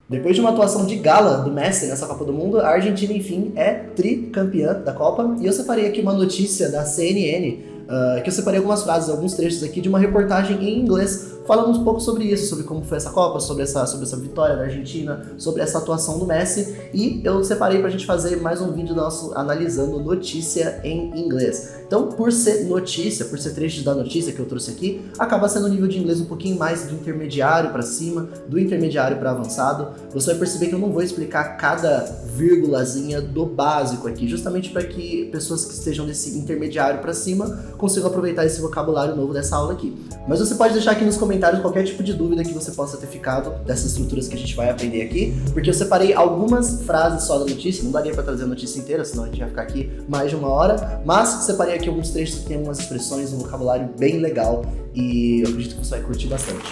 Depois de uma atuação de gala do Messi nessa Copa do Mundo, a Argentina, enfim, é tricampeã da Copa. E eu separei aqui uma notícia da CNN, que eu separei algumas frases, alguns trechos aqui de uma reportagem em inglês, falando um pouco sobre isso, sobre como foi essa Copa, sobre essa vitória da Argentina, sobre essa atuação do Messi. E eu separei pra gente fazer mais um vídeo nosso analisando notícia em inglês. Então, por ser notícia, por ser trechos da notícia que eu trouxe aqui, acaba sendo o nível de inglês um pouquinho mais do intermediário para cima, do intermediário para avançado. Você vai perceber que eu não vou explicar cada vírgulazinha do básico aqui, justamente para que pessoas que estejam desse intermediário para cima consigam aproveitar esse vocabulário novo dessa aula aqui. Mas você pode deixar aqui nos comentários qualquer tipo de dúvida que você possa ter ficado dessas estruturas que a gente vai aprender aqui, porque eu separei algumas frases só da notícia, não daria para trazer a notícia inteira, senão a gente vai ficar aqui mais de uma hora, mas separei aqui alguns trechos que tem algumas expressões, um vocabulário bem legal e eu acredito que você vai curtir bastante.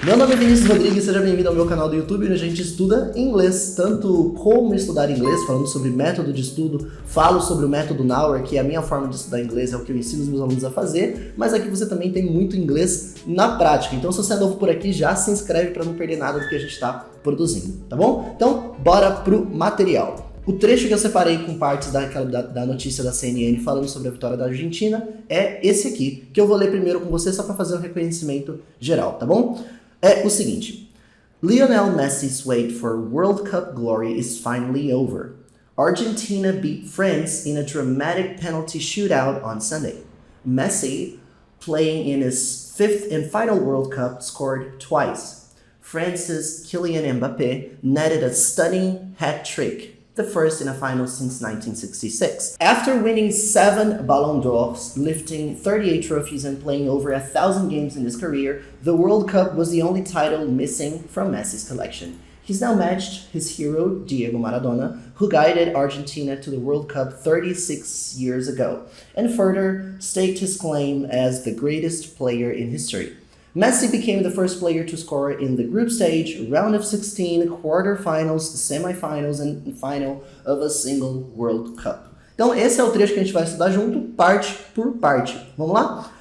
Meu nome é Vinícius Rodrigues, seja bem-vindo ao meu canal do YouTube, onde a gente estuda inglês, tanto como estudar inglês, falando sobre método de estudo, falo sobre o método Nauer, que é a minha forma de estudar inglês, é o que eu ensino os meus alunos a fazer, mas aqui você também tem muito inglês na prática. Então, se você é novo por aqui, já se inscreve para não perder nada do que a gente está produzindo, tá bom? Então, bora pro material. O trecho que eu separei com partes da notícia da CNN falando sobre a vitória da Argentina é esse aqui, que eu vou ler primeiro com você só para fazer um reconhecimento geral, tá bom? É o seguinte: Lionel Messi's wait for World Cup glory is finally over. Argentina beat France in a dramatic penalty shootout on Sunday. Messi, playing in his fifth and final World Cup, scored twice. France's Kylian Mbappé netted a stunning hat-trick, the first in a final since 1966. After winning 7 Ballon d'Ors, lifting 38 trophies and playing over 1,000 games in his career, the World Cup was the only title missing from Messi's collection. He's now matched his hero, Diego Maradona, who guided Argentina to the World Cup 36 years ago, and further staked his claim as the greatest player in history. Messi became the first player to score in the group stage, round of 16, quarterfinals, semifinals, and final of a single World Cup. Então esse é o trecho que a gente vai estudar junto, parte por parte. Vamos lá?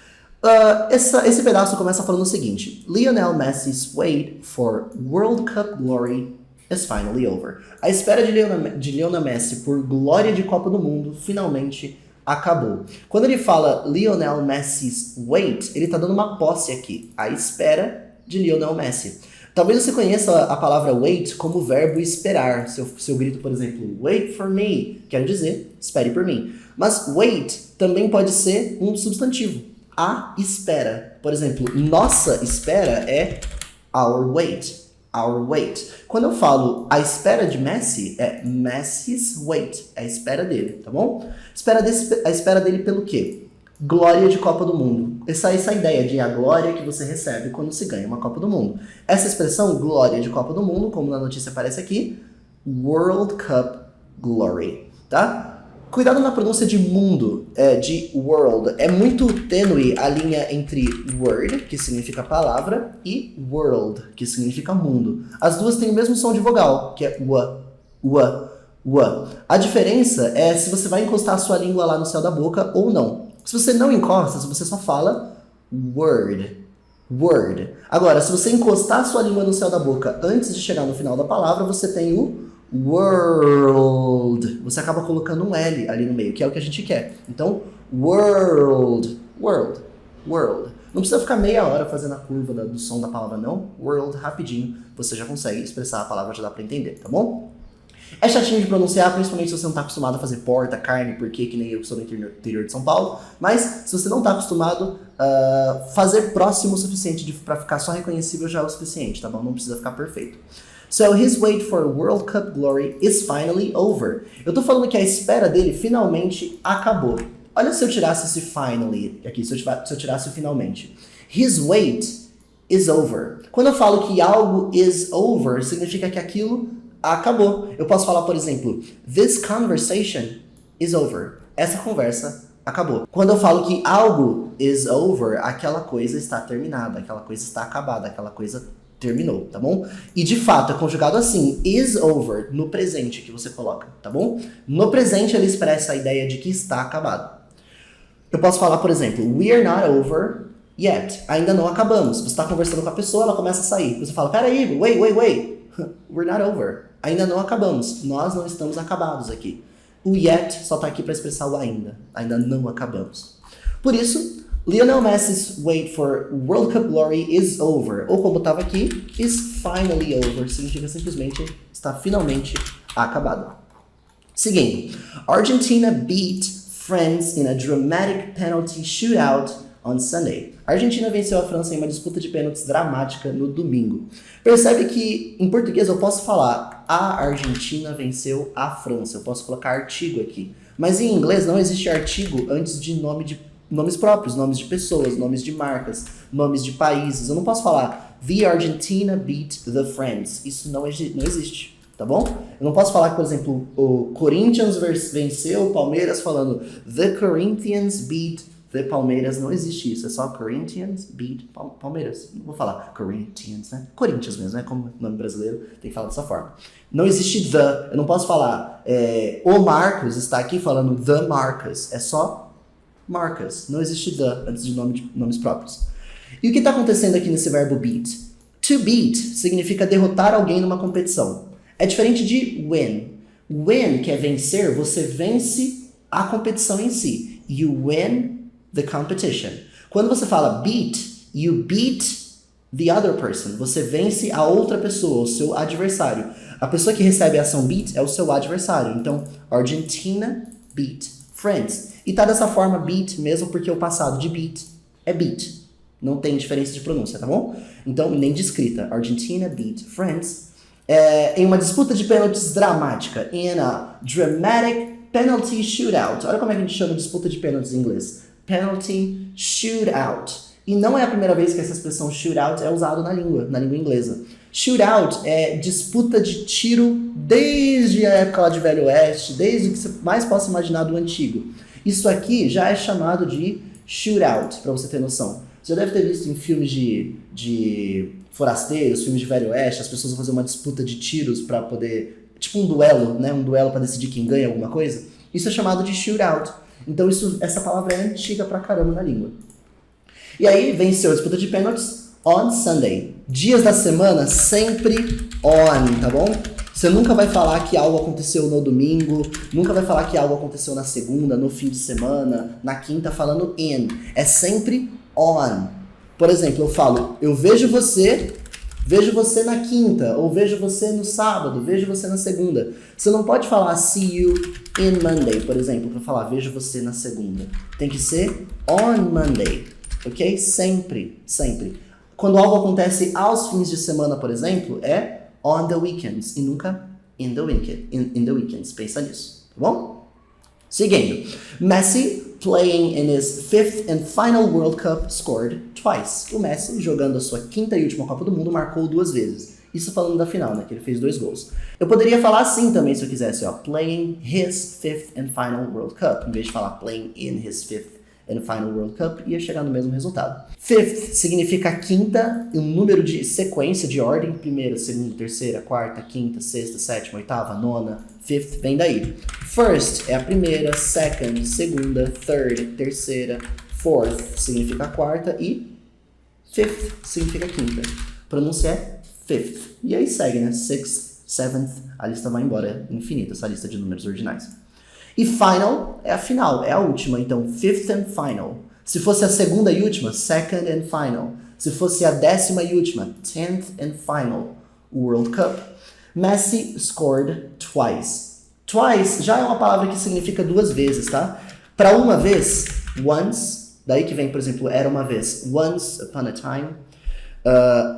Esse pedaço começa falando o seguinte: Lionel Messi's wait for World Cup glory is finally over. A espera de Lionel Messi por glória de Copa do Mundo finalmente acabou. Quando ele fala Lionel Messi's wait, ele está dando uma posse aqui, a espera de Lionel Messi. Talvez você conheça a palavra wait como verbo esperar. Se eu grito, por exemplo, wait for me, quero dizer, espere por mim. Mas wait também pode ser um substantivo, a espera. Por exemplo, nossa espera é our wait. Our wait. Quando eu falo a espera de Messi, é Messi's wait, é a espera dele, tá bom? A espera dele pelo quê? Glória de Copa do Mundo. Essa ideia de a glória que você recebe quando se ganha uma Copa do Mundo. Essa expressão, glória de Copa do Mundo, como na notícia aparece aqui, World Cup Glory, tá? Cuidado na pronúncia de mundo, de world. É muito tênue a linha entre word, que significa palavra, e world, que significa mundo. As duas têm o mesmo som de vogal, que é ua. A diferença é se você vai encostar a sua língua lá no céu da boca ou não. Se você não encosta, se você só fala word. Agora, se você encostar a sua língua no céu da boca antes de chegar no final da palavra, você tem o world. Você acaba colocando um L ali no meio, que é o que a gente quer. Então, world. Não precisa ficar meia hora fazendo a curva do som da palavra, não. World, rapidinho, você já consegue expressar a palavra, já dá pra entender, tá bom? É chatinho de pronunciar, principalmente se você não tá acostumado a fazer porta, carne, porque que nem eu que sou do interior de São Paulo. Mas, se você não tá acostumado, fazer próximo o suficiente pra ficar só reconhecível já é o suficiente, tá bom? Não precisa ficar perfeito. So his wait for World Cup glory is finally over. Eu tô falando que a espera dele finalmente acabou. Olha se eu tirasse esse finally aqui, se eu tirasse o finalmente. His wait is over. Quando eu falo que algo is over, significa que aquilo acabou. Eu posso falar, por exemplo, this conversation is over. Essa conversa acabou. Quando eu falo que algo is over, aquela coisa está terminada, aquela coisa está acabada, aquela coisa terminou, tá bom? E de fato, é conjugado assim, is over, no presente que você coloca, tá bom? No presente ele expressa a ideia de que está acabado. Eu posso falar, por exemplo, we are not over Yet. Ainda não acabamos. Você está conversando com a pessoa, ela começa a sair. Você fala, peraí, wait. We're not over. Ainda não acabamos. Nós não estamos acabados aqui. O yet só está aqui para expressar o ainda. Ainda não acabamos. Por isso, Lionel Messi's wait for World Cup glory is over. Ou como estava aqui, is finally over. Significa simplesmente está finalmente acabado. Seguindo. Argentina beat France in a dramatic penalty shootout on Sunday. A Argentina venceu a França em uma disputa de pênaltis dramática no domingo. Percebe que em português eu posso falar a Argentina venceu a França. Eu posso colocar artigo aqui. Mas em inglês não existe artigo antes de nomes próprios, nomes de pessoas, nomes de marcas, nomes de países. Eu não posso falar The Argentina beat the France. Isso não existe, tá bom? Eu não posso falar que, por exemplo, o Corinthians venceu o Palmeiras falando The Corinthians beat the Palmeiras. Não existe isso, é só Corinthians beat Palmeiras. Não vou falar Corinthians, né? Corinthians mesmo, né? Como nome brasileiro, tem que falar dessa forma. Não existe the. Eu não posso falar o Marcos está aqui falando the Marcus. É só Marcus. Não existe the antes de nomes próprios. E o que está acontecendo aqui nesse verbo beat? To beat significa derrotar alguém numa competição. É diferente de win. Win, que é vencer, você vence a competição em si. You win the competition. Quando você fala beat, you beat the other person. Você vence a outra pessoa, o seu adversário. A pessoa que recebe a ação beat é o seu adversário. Então, Argentina beat France. E tá dessa forma beat mesmo porque o passado de beat é beat. Não tem diferença de pronúncia, tá bom? Então, nem de escrita. Argentina beat France. Em uma disputa de pênaltis dramática. In a dramatic penalty shootout. Olha como é que a gente chama disputa de pênaltis em inglês. Penalty shootout. E não é a primeira vez que essa expressão shootout é usada na língua inglesa. Shootout é disputa de tiro desde a época lá de Velho Oeste, desde o que você mais possa imaginar do antigo. Isso aqui já é chamado de shootout, para você ter noção. Você já deve ter visto em filmes de forasteiros, filmes de Velho Oeste, as pessoas vão fazer uma disputa de tiros para poder... Tipo um duelo, né? Um duelo para decidir quem ganha alguma coisa. Isso é chamado de shootout. Então essa palavra é antiga pra caramba na língua. E aí venceu a disputa de pênaltis on Sunday. Dias da semana sempre on, tá bom? Você nunca vai falar que algo aconteceu no domingo, nunca vai falar que algo aconteceu na segunda, no fim de semana, na quinta, falando in. É sempre on. Por exemplo, eu falo, eu vejo você na quinta, ou vejo você no sábado, vejo você na segunda. Você não pode falar see you in Monday, por exemplo, para falar vejo você na segunda. Tem que ser on Monday, ok? Sempre, sempre. Quando algo acontece aos fins de semana, por exemplo, é on the weekends e nunca in the weekends. Pensa nisso, tá bom? Seguindo. Messi, playing in his fifth and final World Cup, scored twice. O Messi, jogando a sua quinta e última Copa do Mundo, marcou 2 vezes. Isso falando da final, né? Que ele fez 2 gols. Eu poderia falar assim também, se eu quisesse, ó. Playing his fifth and final World Cup. Em vez de falar playing in his fifth and final World Cup, ia chegar no mesmo resultado. Fifth significa quinta, um número de sequência, de ordem. Primeira, segunda, terceira, quarta, quinta, sexta, sétima, oitava, nona. Fifth vem daí. First é a primeira, second, segunda, third, terceira, fourth significa quarta e fifth significa quinta. Pronúncia é fifth. E aí segue, né? Sixth, seventh, a lista vai embora, é infinita essa lista de números ordinais. E final é a final, é a última. Então, fifth and final. Se fosse a segunda e última, second and final. Se fosse a 10ª e última, 10th and final. World Cup. Messi scored twice. Twice já é uma palavra que significa 2 vezes, tá? Para uma vez, once. Daí que vem, por exemplo, era uma vez. Once upon a time.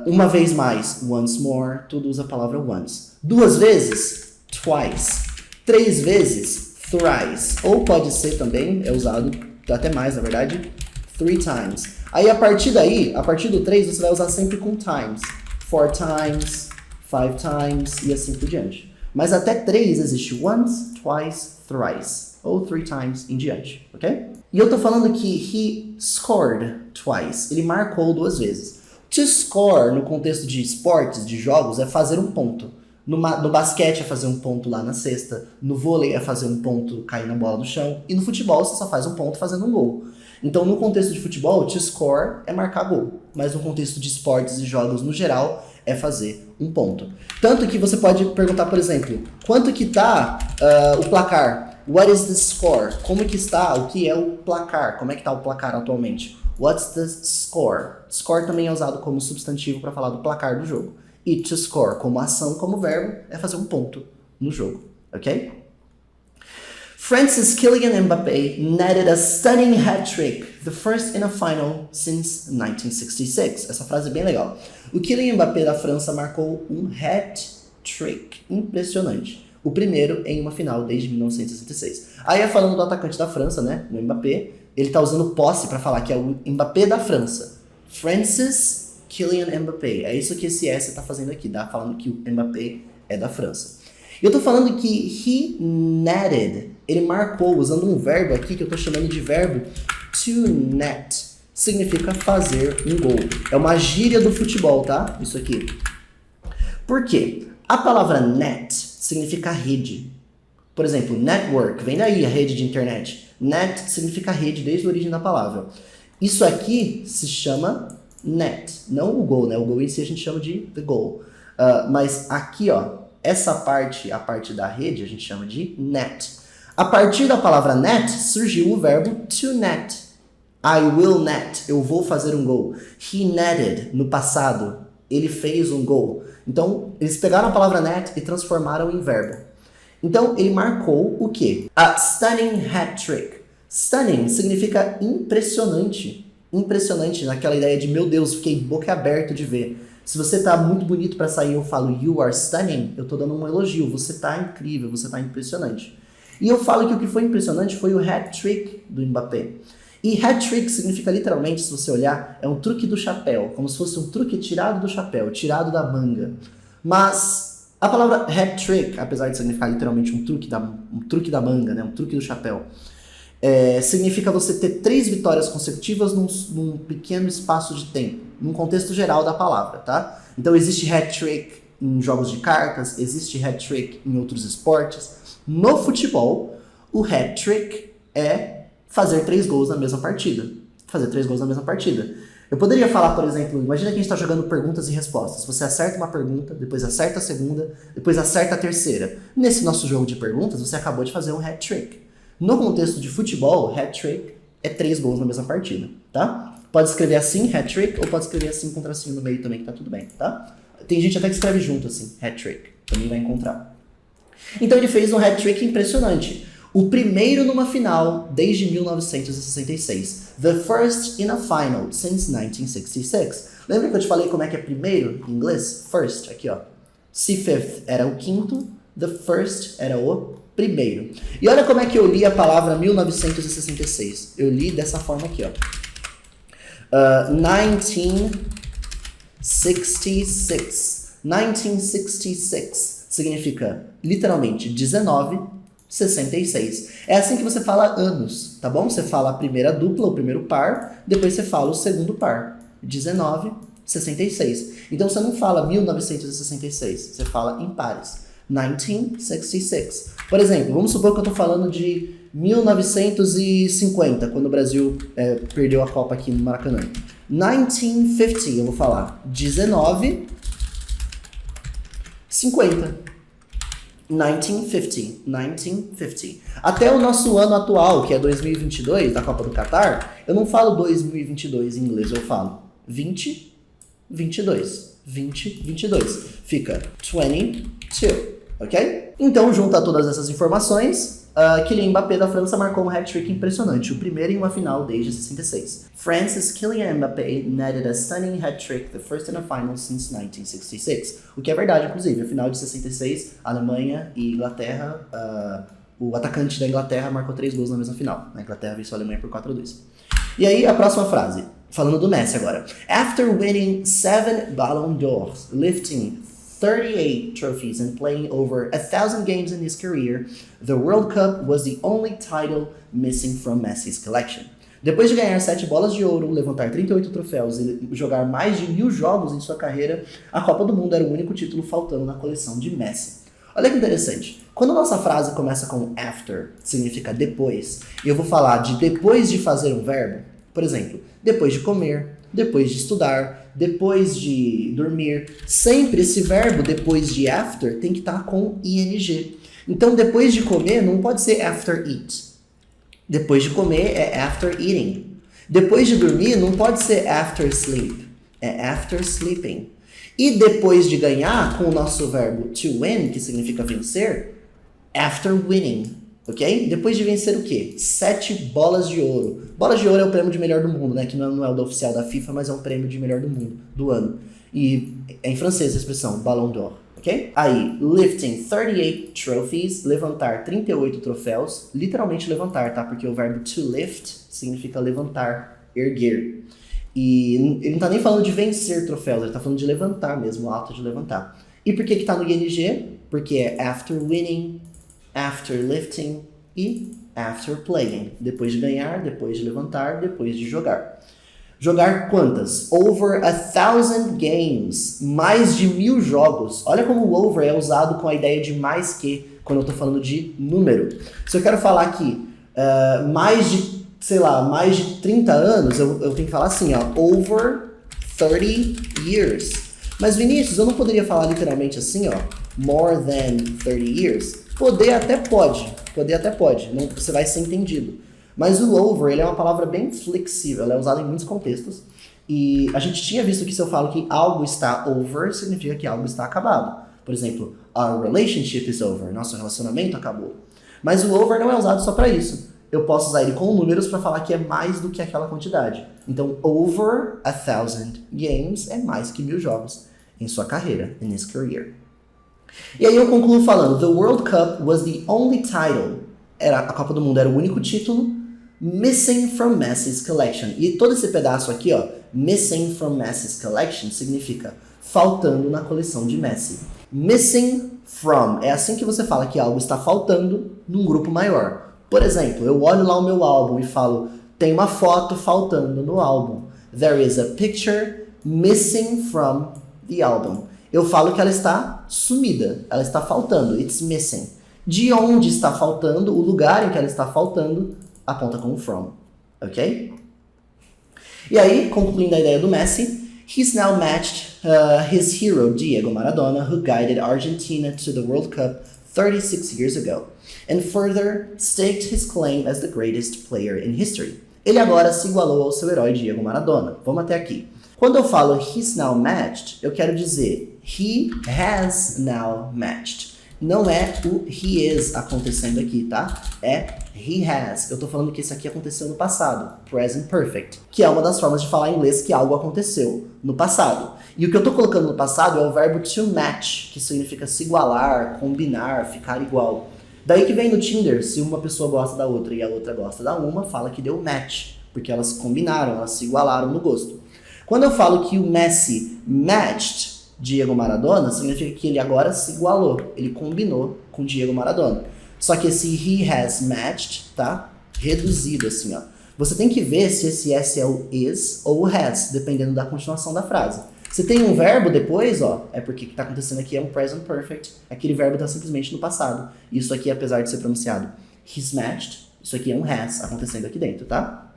Uma vez mais, once more. Tudo usa a palavra once. 2 vezes, twice. 3 vezes, thrice. Ou pode ser também, é usado até mais, na verdade, 3 times. Aí, a partir do 3, você vai usar sempre com times. 4 times, 5 times e assim por diante. Mas até 3 existe once, twice, thrice. Ou 3 times em diante, ok? E eu tô falando que he scored twice. Ele marcou 2 vezes. To score, no contexto de esportes, de jogos, é fazer um ponto. No basquete é fazer um ponto lá na cesta. No vôlei é fazer um ponto cair na bola no chão. E no futebol você só faz um ponto fazendo um gol. Então, no contexto de futebol, to score é marcar gol. Mas no contexto de esportes e jogos no geral, é fazer um ponto. Tanto que você pode perguntar, por exemplo, quanto que tá o placar? What is the score? Como que está? O que é o placar? Como é que tá o placar atualmente? What's the score? Score também é usado como substantivo para falar do placar do jogo. E to score como ação, como verbo, é fazer um ponto no jogo, ok? France's Kylian Mbappé netted a stunning hat-trick, the first in a final since 1966. Essa frase é bem legal. O Kylian Mbappé da França marcou um hat-trick, impressionante. O primeiro em uma final desde 1966. Aí é falando do atacante da França, né, o Mbappé, ele tá usando posse para falar que é o Mbappé da França. France's Kylian Mbappé. É isso que esse S tá fazendo aqui, tá falando que o Mbappé é da França. E eu tô falando que he netted, ele marcou, usando um verbo aqui que eu tô chamando de verbo to net. Significa fazer um gol. É uma gíria do futebol, tá? Isso aqui. Por quê? A palavra net significa rede. Por exemplo, network, vem daí a rede de internet. Net significa rede desde a origem da palavra. Isso aqui se chama net, não o gol, né? O gol em si a gente chama de the goal. Mas aqui, ó, essa parte, a parte da rede, a gente chama de net. A partir da palavra net, surgiu o verbo to net. I will net, eu vou fazer um gol. He netted, no passado, ele fez um gol. Então, eles pegaram a palavra net e transformaram em verbo. Então, ele marcou o quê? A stunning hat-trick. Stunning significa impressionante. Impressionante, naquela ideia de, meu Deus, fiquei boca aberta de ver. Se você tá muito bonito para sair, eu falo you are stunning, eu tô dando um elogio, você tá incrível, você tá impressionante. E eu falo que o que foi impressionante foi o hat-trick do Mbappé. E hat-trick significa literalmente, se você olhar, é um truque do chapéu, como se fosse um truque tirado do chapéu, tirado da manga. Mas a palavra hat-trick, apesar de significar literalmente um truque da manga, né, um truque do chapéu, significa você ter 3 vitórias consecutivas num pequeno espaço de tempo, num contexto geral da palavra, tá? Então existe hat-trick em jogos de cartas, existe hat-trick em outros esportes. No futebol, o hat-trick é fazer 3 gols na mesma partida. Fazer 3 gols na mesma partida. Eu poderia falar, por exemplo, imagina que a gente está jogando perguntas e respostas. Você acerta uma pergunta, depois acerta a segunda, depois acerta a terceira. Nesse nosso jogo de perguntas, você acabou de fazer um hat-trick. No contexto de futebol, hat-trick é 3 gols na mesma partida, tá? Pode escrever assim, hat-trick, ou pode escrever assim com tracinho no meio também, que tá tudo bem, tá? Tem gente até que escreve junto assim, hat-trick. Também vai encontrar. Então ele fez um hat-trick impressionante. O primeiro numa final desde 1966. The first in a final since 1966. Lembra que eu te falei como é que é primeiro em inglês? First, aqui ó. Se fifth era o quinto, the first era o primeiro. E olha como é que eu li a palavra 1966. Eu li dessa forma aqui, ó. 1966. 1966 significa literalmente 1966. É assim que você fala anos, tá bom? Você fala a primeira dupla, o primeiro par, depois você fala o segundo par. 1966. Então você não fala 1966, você fala em pares. 1966. Por exemplo, vamos supor que eu tô falando de 1950, quando o Brasil perdeu a Copa aqui no Maracanã. 1950, eu vou falar 1950. 1950. Até o nosso ano atual, que é 2022, da Copa do Catar, eu não falo 2022 em inglês, eu falo 2022. 2022. Fica 22. Ok? Então, junto a todas essas informações, Kylian Mbappé da França marcou um hat-trick impressionante, o primeiro em uma final desde 66. France's Kylian Mbappé netted a stunning hat-trick, the first in a final since 1966. O que é verdade, inclusive. A final de 66, Alemanha e Inglaterra, o atacante da Inglaterra marcou 3 gols na mesma final. A Inglaterra venceu a Alemanha por 4-2. E aí, a próxima frase, falando do Messi agora. After winning 7 Ballon d'Ors, lifting 38 trophies and playing over 1,000 games in his career, the World Cup was the only title missing from Messi's collection. Depois de ganhar 7 bolas de ouro, levantar 38 troféus e jogar mais de 1.000 jogos em sua carreira, a Copa do Mundo era o único título faltando na coleção de Messi. Olha que interessante. Quando a nossa frase começa com after, significa depois, e eu vou falar de depois de fazer um verbo, por exemplo, depois de comer, depois de estudar, depois de dormir, sempre esse verbo depois de after tem que estar com ing. Então, depois de comer não pode ser after eat. Depois de comer é after eating. Depois de dormir não pode ser after sleep. É after sleeping. E depois de ganhar, com o nosso verbo to win, que significa vencer, after winning. Ok? Depois de vencer o quê? 7 bolas de ouro. Bolas de ouro é o prêmio de melhor do mundo, né? Que não é o da oficial da FIFA, mas é um prêmio de melhor do mundo, do ano. E é em francês a expressão, Ballon d'Or. Ok? Aí, lifting 38 trophies, levantar 38 troféus. Literalmente levantar, tá? Porque o verbo to lift significa levantar, erguer. E ele não tá nem falando de vencer troféus, ele tá falando de levantar mesmo, o ato de levantar. E por que tá no ing? Porque é after winning, after lifting e after playing. Depois de ganhar, depois de levantar, depois de jogar. Jogar quantas? Over 1,000 games. Mais de 1.000 jogos. Olha como o over é usado com a ideia de mais que, quando eu tô falando de número. Se eu quero falar aqui mais de 30 anos, eu tenho que falar assim, ó, over 30 years. Mas Vinícius, eu não poderia falar literalmente assim, ó, more than 30 years? Poder até pode, não, você vai ser entendido. Mas o over, ele é uma palavra bem flexível, ela é usada em muitos contextos. E a gente tinha visto que se eu falo que algo está over, significa que algo está acabado. Por exemplo, our relationship is over, nosso relacionamento acabou. Mas o over não é usado só para isso. Eu posso usar ele com números para falar que é mais do que aquela quantidade. Então, over 1,000 games é mais que 1.000 jogos em sua carreira, in his career. E aí eu concluo falando, the World Cup was the only title, a Copa do Mundo era o único título, missing from Messi's collection. E todo esse pedaço aqui, ó, missing from Messi's collection, significa faltando na coleção de Messi. Missing from, é assim que você fala que algo está faltando num grupo maior. Por exemplo, eu olho lá o meu álbum e falo, tem uma foto faltando no álbum. There is a picture missing from the album. Eu falo que ela está sumida, ela está faltando, it's missing. De onde está faltando, o lugar em que ela está faltando, aponta com from, ok? E aí, concluindo a ideia do Messi, he's now matched his hero Diego Maradona, who guided Argentina to the World Cup 36 years ago, and further staked his claim as the greatest player in history. Ele agora se igualou ao seu herói Diego Maradona. Vamos até aqui. Quando eu falo he's now matched, eu quero dizer he has now matched. Não é o he is acontecendo aqui, tá? É he has. Eu tô falando que isso aqui aconteceu no passado, present perfect, que é uma das formas de falar em inglês que algo aconteceu no passado. E o que eu tô colocando no passado é o verbo to match, que significa se igualar, combinar, ficar igual. Daí que vem no Tinder, se uma pessoa gosta da outra e a outra gosta da uma, fala que deu match, porque elas combinaram, elas se igualaram no gosto. Quando eu falo que o Messi matched Diego Maradona, significa que ele agora se igualou, ele combinou com Diego Maradona. Só que esse he has matched tá reduzido assim, ó. Você tem que ver se esse S é o is ou o has, dependendo da continuação da frase. Se tem um verbo depois, ó, é porque o que está acontecendo aqui é um present perfect, aquele verbo está simplesmente no passado. Isso aqui, apesar de ser pronunciado he's matched, isso aqui é um has acontecendo aqui dentro, tá?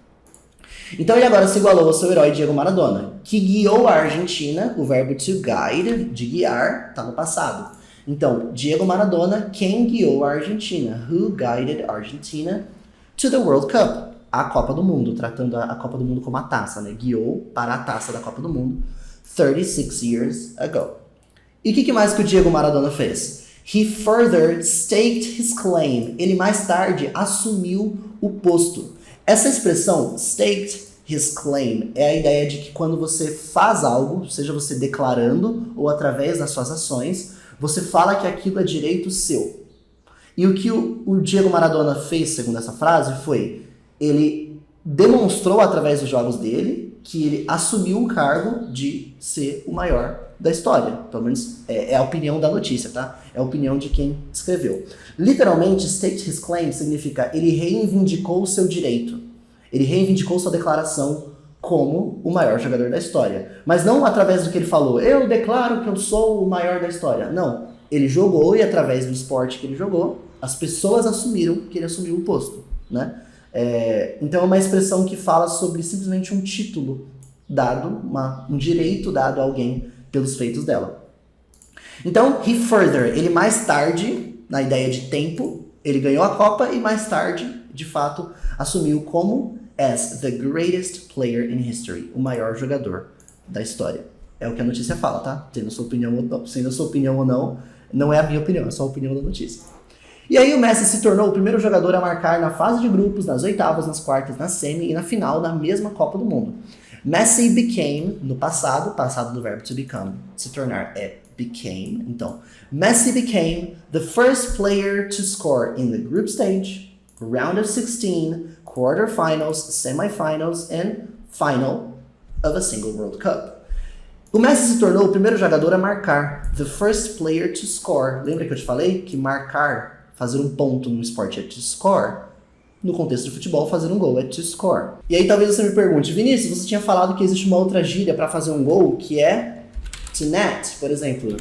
Então ele agora se igualou ao seu herói Diego Maradona, que guiou a Argentina, o verbo to guide, de guiar, está no passado. Então, Diego Maradona, quem guiou a Argentina? Who guided Argentina to the World Cup? A Copa do Mundo, tratando a Copa do Mundo como a taça, né? Guiou para a taça da Copa do Mundo 36 years ago. E o que mais que o Diego Maradona fez? He further staked his claim. Ele mais tarde assumiu o posto. Essa expressão, staked his claim, é a ideia de que quando você faz algo, seja você declarando ou através das suas ações, você fala que aquilo é direito seu. E o que o Diego Maradona fez, segundo essa frase, foi, ele demonstrou através dos jogos dele que ele assumiu o cargo de ser o maior da história. Pelo menos é a opinião da notícia, tá? É a opinião de quem escreveu. Literalmente, staked his claim significa ele reivindicou o seu direito. Ele reivindicou sua declaração como o maior jogador da história. Mas não através do que ele falou, eu declaro que eu sou o maior da história. Não, ele jogou e através do esporte que ele jogou, as pessoas assumiram que ele assumiu o posto, né? Então é uma expressão que fala sobre simplesmente um título dado, um direito dado a alguém pelos feitos dela. Então, he further, ele mais tarde, na ideia de tempo, ele ganhou a Copa e mais tarde, de fato, assumiu como as the greatest player in history, o maior jogador da história. É o que a notícia fala, tá? Sendo a sua opinião ou não, não é a minha opinião, é só a opinião da notícia. E aí o Messi se tornou o primeiro jogador a marcar na fase de grupos, nas oitavas, nas quartas, na semi e na final da mesma Copa do Mundo. Messi became, no passado do verbo to become, se tornar é became, então, Messi became the first player to score in the group stage, round of 16, quarterfinals, semifinals and final of a single World Cup. O Messi se tornou o primeiro jogador a marcar, the first player to score. Lembra que eu te falei que marcar, fazer um ponto no esporte é to score? No contexto de futebol, fazer um gol é to score. E aí talvez você me pergunte, Vinícius, você tinha falado que existe uma outra gíria para fazer um gol, que é to net, por exemplo.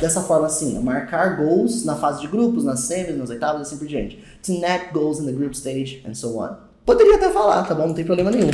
Dessa forma assim, marcar gols na fase de grupos, nas semis, nas oitavas e assim por diante. To net goals in the group stage and so on. Poderia até falar, tá bom? Não tem problema nenhum.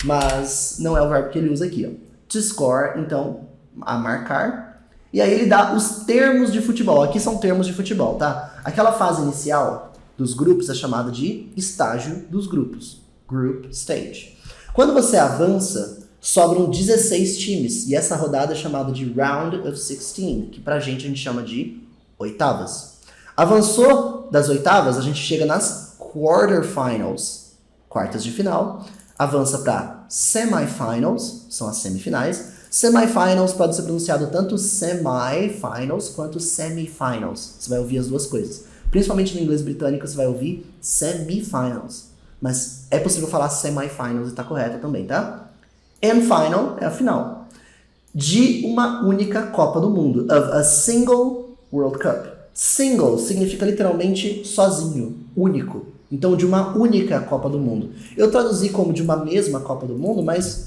Mas não é o verbo que ele usa aqui, ó. To score, então, a marcar. E aí ele dá os termos de futebol. Aqui são termos de futebol, tá? Aquela fase inicial dos grupos é chamada de estágio dos grupos. Group stage. Quando você avança, sobram 16 times. E essa rodada é chamada de Round of 16, que pra gente a gente chama de oitavas. Avançou das oitavas, a gente chega nas quarterfinals, quartas de final. Avança para semifinals, são as semifinais. Semifinals pode ser pronunciado tanto semifinals quanto semifinals. Você vai ouvir as duas coisas. Principalmente no inglês britânico você vai ouvir semifinals. Mas é possível falar semifinals e tá correto também, tá? And final é a final. De uma única Copa do Mundo. Of a single World Cup. Single significa literalmente sozinho, único. Então, de uma única Copa do Mundo. Eu traduzi como de uma mesma Copa do Mundo, mas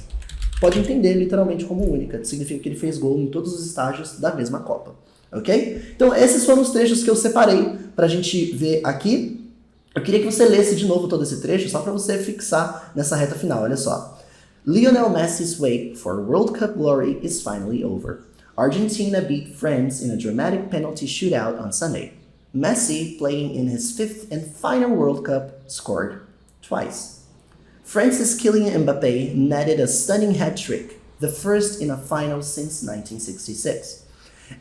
pode entender literalmente como única. Significa que ele fez gol em todos os estágios da mesma Copa. Ok? Então, esses foram os trechos que eu separei pra gente ver aqui. Eu queria que você lesse de novo todo esse trecho, só para você fixar nessa reta final. Olha só. Lionel Messi's wait for World Cup glory is finally over. Argentina beat France in a dramatic penalty shootout on Sunday. Messi, playing in his fifth and final World Cup, scored twice. France's Kylian Mbappé netted a stunning hat-trick, the first in a final since 1966.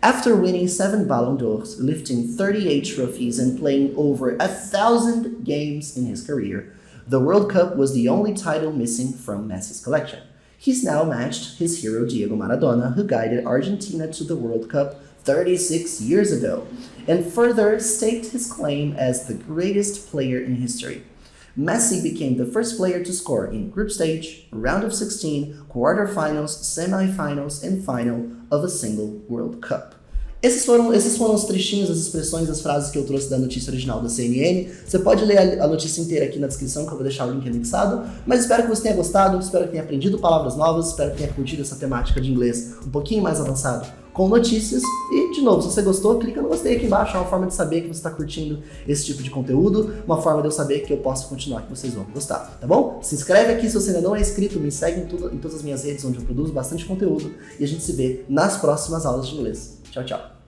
After winning 7 Ballon d'Ors, lifting 38 trophies and playing over 1,000 games in his career, the World Cup was the only title missing from Messi's collection. He's now matched his hero Diego Maradona, who guided Argentina to the World Cup 36 years ago, and further staked his claim as the greatest player in history. Messi became the first player to score in group stage, round of 16, quarterfinals, semifinals, and final of a single World Cup. Esses foram os trechinhos, as expressões, as frases que eu trouxe da notícia original da CNN. Você pode ler a notícia inteira aqui na descrição, que eu vou deixar o link anexado. Mas espero que você tenha gostado, espero que tenha aprendido palavras novas, espero que tenha curtido essa temática de inglês um pouquinho mais avançado com notícias. E, de novo, se você gostou, clica no gostei aqui embaixo. É uma forma de saber que você está curtindo esse tipo de conteúdo, uma forma de eu saber que eu posso continuar, que vocês vão gostar, tá bom? Se inscreve aqui se você ainda não é inscrito, me segue em todas as minhas redes, onde eu produzo bastante conteúdo. E a gente se vê nas próximas aulas de inglês. Tchau, tchau.